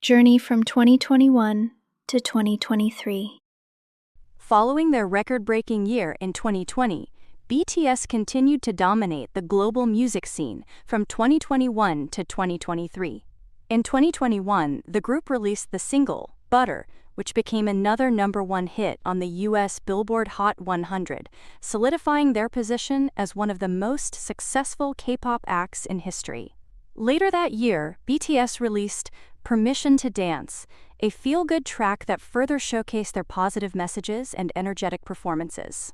Journey from 2021 to 2023. Following their record-breaking year in 2020, BTS continued to dominate the global music scene from 2021 to 2023. In 2021, the group released the single, Butter, which became another #1 hit on the US Billboard Hot 100, solidifying their position as one of the most successful K-pop acts in history. Later that year, BTS released Permission to Dance, a feel-good track that further showcased their positive messages and energetic performances.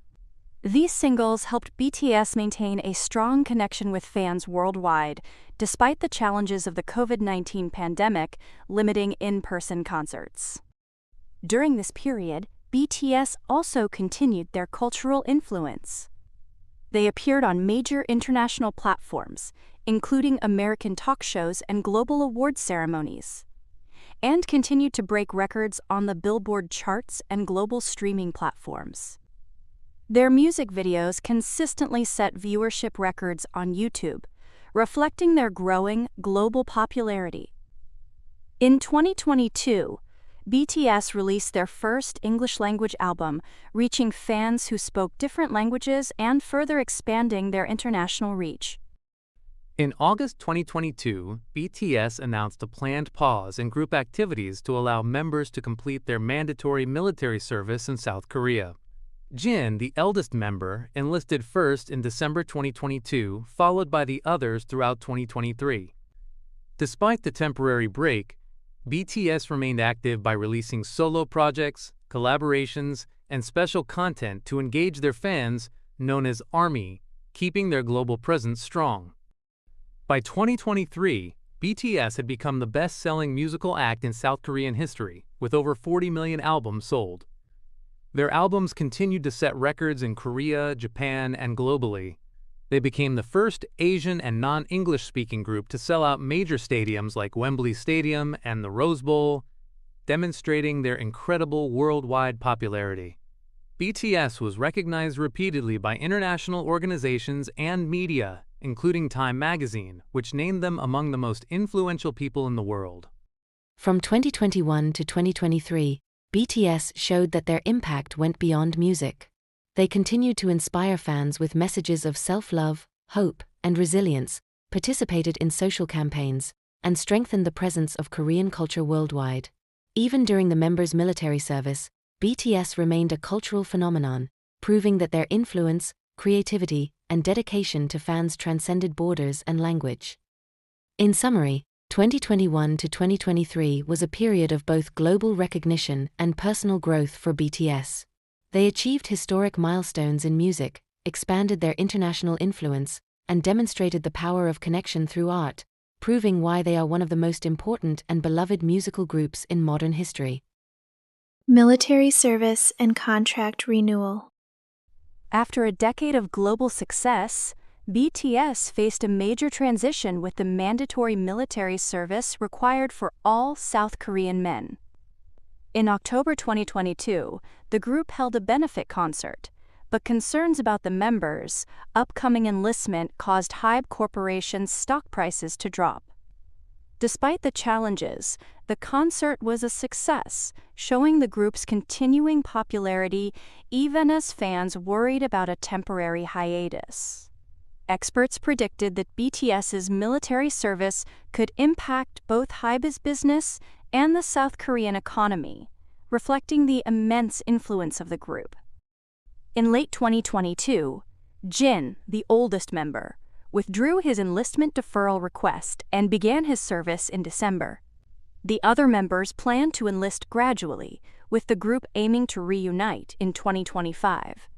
These singles helped BTS maintain a strong connection with fans worldwide, despite the challenges of the COVID-19 pandemic limiting in-person concerts. During this period, BTS also continued their cultural influence. They appeared on major international platforms, including American talk shows and global awards ceremonies, and continued to break records on the Billboard charts and global streaming platforms. Their music videos consistently set viewership records on YouTube, reflecting their growing global popularity. In 2022, BTS released their first English-language album, reaching fans who spoke different languages and further expanding their international reach. In August 2022, BTS announced a planned pause in group activities to allow members to complete their mandatory military service in South Korea. Jin, the eldest member, enlisted first in December 2022, followed by the others throughout 2023. Despite the temporary break, BTS remained active by releasing solo projects, collaborations, and special content to engage their fans, known as ARMY, keeping their global presence strong. By 2023, BTS had become the best-selling musical act in South Korean history, with over 40 million albums sold. Their albums continued to set records in Korea, Japan, and globally. They became the first Asian and non-English-speaking group to sell out major stadiums like Wembley Stadium and the Rose Bowl, demonstrating their incredible worldwide popularity. BTS was recognized repeatedly by international organizations and media, including Time magazine, which named them among the most influential people in the world. From 2021 to 2023, BTS showed that their impact went beyond music. They continued to inspire fans with messages of self-love, hope, and resilience, participated in social campaigns, and strengthened the presence of Korean culture worldwide. Even during the members' military service, BTS remained a cultural phenomenon, proving that their influence, creativity, and dedication to fans transcended borders and language. In summary, 2021 to 2023 was a period of both global recognition and personal growth for BTS. They achieved historic milestones in music, expanded their international influence, and demonstrated the power of connection through art, proving why they are one of the most important and beloved musical groups in modern history. Military service and contract renewal. After a decade of global success, BTS faced a major transition with the mandatory military service required for all South Korean men. In October 2022, the group held a benefit concert, but concerns about the members' upcoming enlistment caused Hybe Corporation's stock prices to drop. Despite the challenges, the concert was a success, showing the group's continuing popularity even as fans worried about a temporary hiatus. Experts predicted that BTS's military service could impact both Hybe's business and the South Korean economy, reflecting the immense influence of the group. In late 2022, Jin, the oldest member, withdrew his enlistment deferral request and began his service in December. The other members planned to enlist gradually, with the group aiming to reunite in 2025.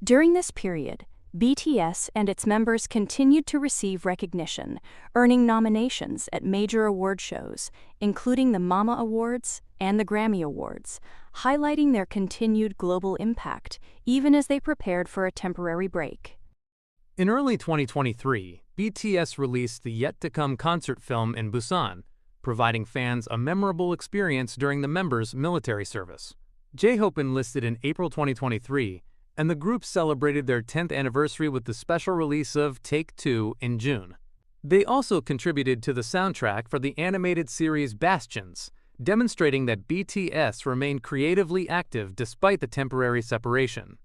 During this period, BTS and its members continued to receive recognition, earning nominations at major award shows, including the MAMA Awards and the Grammy Awards, highlighting their continued global impact, even as they prepared for a temporary break. In early 2023, BTS released the yet-to-come concert film in Busan, providing fans a memorable experience during the members' military service. J-Hope enlisted in April 2023, and the group celebrated their 10th anniversary with the special release of Take Two in June. They also contributed to the soundtrack for the animated series Bastions, demonstrating that BTS remained creatively active despite the temporary separation.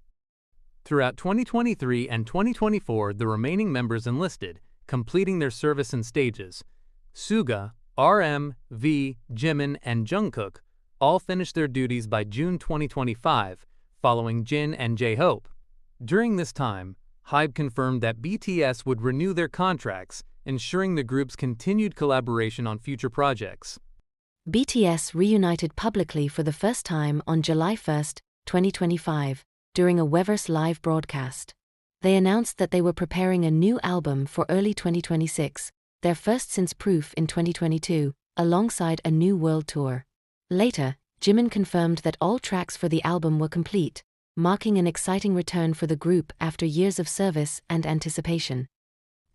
Throughout 2023 and 2024, the remaining members enlisted, completing their service in stages. Suga, RM, V, Jimin, and Jungkook all finished their duties by June 2025, following Jin and J-Hope. During this time, Hybe confirmed that BTS would renew their contracts, ensuring the group's continued collaboration on future projects. BTS reunited publicly for the first time on July 1, 2025, during a Weverse live broadcast. They announced that they were preparing a new album for early 2026, their first since Proof in 2022, alongside a new world tour. Later, Jimin confirmed that all tracks for the album were complete, marking an exciting return for the group after years of service and anticipation.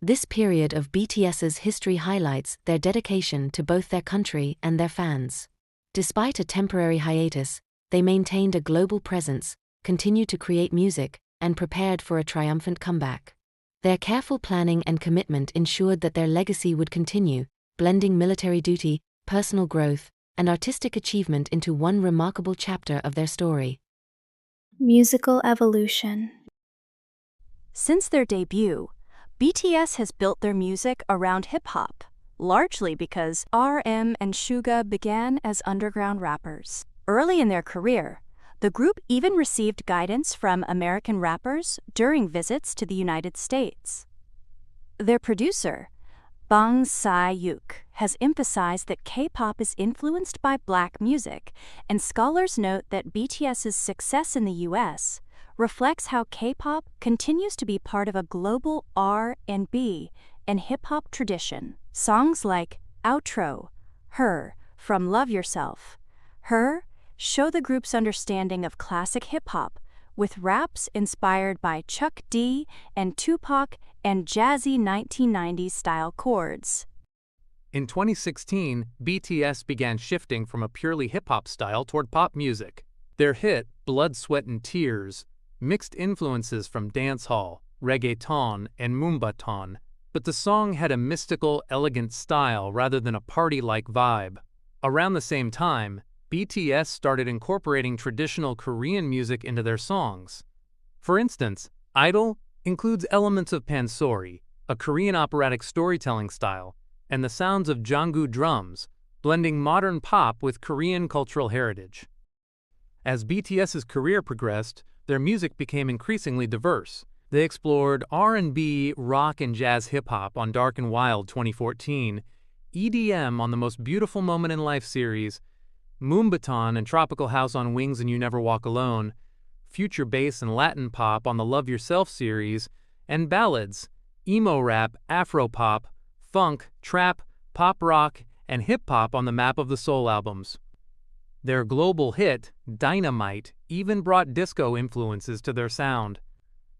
This period of BTS's history highlights their dedication to both their country and their fans. Despite a temporary hiatus, they maintained a global presence, continued to create music, and prepared for a triumphant comeback. Their careful planning and commitment ensured that their legacy would continue, blending military duty, personal growth, and artistic achievement into one remarkable chapter of their story. Musical evolution. Since their debut, BTS has built their music around hip-hop, largely because RM and Suga began as underground rappers. Early in their career, the group even received guidance from American rappers during visits to the United States. Their producer, Bang Si-yuk, has emphasized that K-pop is influenced by Black music, and scholars note that BTS's success in the US reflects how K-pop continues to be part of a global R&B and hip-hop tradition. Songs like Outro, Her, from Love Yourself, Her show the group's understanding of classic hip-hop, with raps inspired by Chuck D and Tupac and jazzy 1990s-style chords. In 2016, BTS began shifting from a purely hip-hop style toward pop music. Their hit, Blood, Sweat and Tears, mixed influences from dancehall, reggaeton, and moombahton, but the song had a mystical, elegant style rather than a party-like vibe. Around the same time, BTS started incorporating traditional Korean music into their songs. For instance, Idol includes elements of pansori, a Korean operatic storytelling style, and the sounds of jangu drums, blending modern pop with Korean cultural heritage. As BTS's career progressed, their music became increasingly diverse. They explored R&B, rock, and jazz hip-hop on Dark and Wild 2014, EDM on the Most Beautiful Moment in Life series, moombahton and tropical house on Wings and You Never Walk Alone, future bass and Latin pop on the Love Yourself series, and ballads, emo rap, afro-pop, funk, trap, pop rock, and hip-hop on the Map of the Soul albums. Their global hit, Dynamite, even brought disco influences to their sound.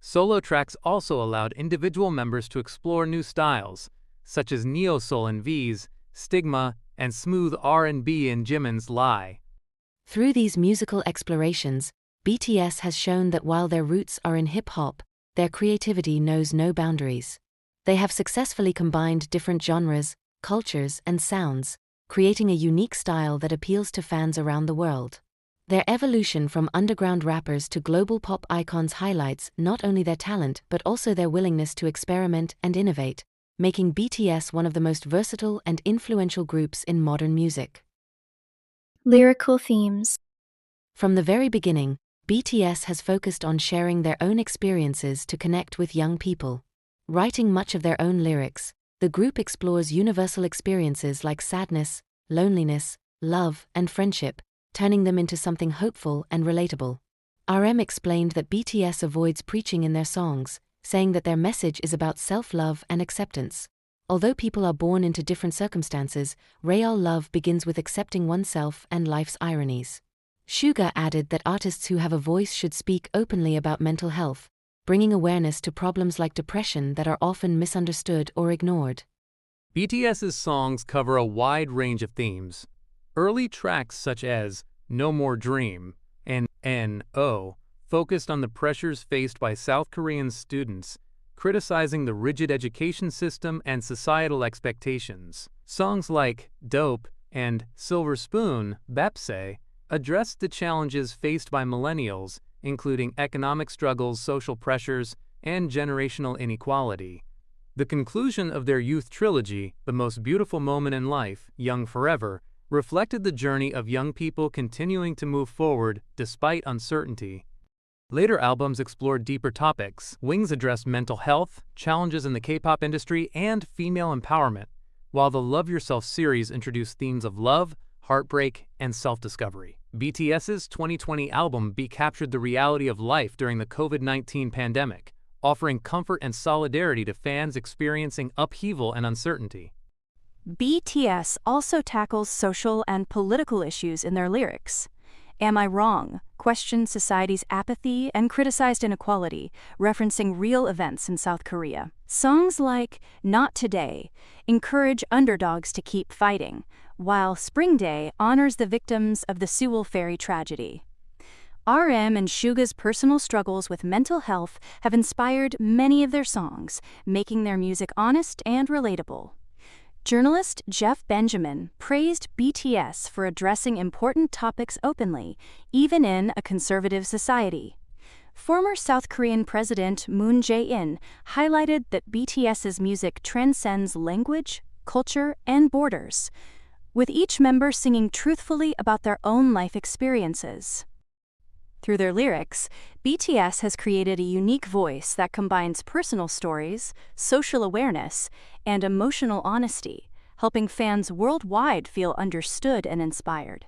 Solo tracks also allowed individual members to explore new styles, such as neo-soul in V's, Stigma, and smooth R&B in Jimin's Lie. Through these musical explorations, BTS has shown that while their roots are in hip-hop, their creativity knows no boundaries. They have successfully combined different genres, cultures, and sounds, creating a unique style that appeals to fans around the world. Their evolution from underground rappers to global pop icons highlights not only their talent but also their willingness to experiment and innovate, making BTS one of the most versatile and influential groups in modern music. Lyrical themes. From the very beginning, BTS has focused on sharing their own experiences to connect with young people. Writing much of their own lyrics, the group explores universal experiences like sadness, loneliness, love, and friendship, turning them into something hopeful and relatable. RM explained that BTS avoids preaching in their songs, saying that their message is about self-love and acceptance. Although people are born into different circumstances, real love begins with accepting oneself and life's ironies. Suga added that artists who have a voice should speak openly about mental health, bringing awareness to problems like depression that are often misunderstood or ignored. BTS's songs cover a wide range of themes. Early tracks such as No More Dream and N.O. focused on the pressures faced by South Korean students, criticizing the rigid education system and societal expectations. Songs like Dope and Silver Spoon, Bepse, addressed the challenges faced by millennials, including economic struggles, social pressures, and generational inequality. The conclusion of their youth trilogy, The Most Beautiful Moment in Life, Young Forever, reflected the journey of young people continuing to move forward despite uncertainty. Later albums explored deeper topics. Wings addressed mental health, challenges in the K-pop industry, and female empowerment, while the Love Yourself series introduced themes of love, heartbreak, and self-discovery. BTS's 2020 album B captured the reality of life during the COVID-19 pandemic, offering comfort and solidarity to fans experiencing upheaval and uncertainty. BTS also tackles social and political issues in their lyrics. Am I Wrong questioned society's apathy and criticized inequality, referencing real events in South Korea. Songs like Not Today encourage underdogs to keep fighting, while Spring Day honors the victims of the Sewol ferry tragedy. RM and Suga's personal struggles with mental health have inspired many of their songs, making their music honest and relatable. Journalist Jeff Benjamin praised BTS for addressing important topics openly, even in a conservative society. Former South Korean President Moon Jae-in highlighted that BTS's music transcends language, culture, and borders, with each member singing truthfully about their own life experiences. Through their lyrics, BTS has created a unique voice that combines personal stories, social awareness, and emotional honesty, helping fans worldwide feel understood and inspired.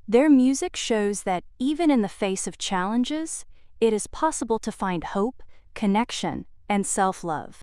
Their music shows that even in the face of challenges, it is possible to find hope, connection, and self-love.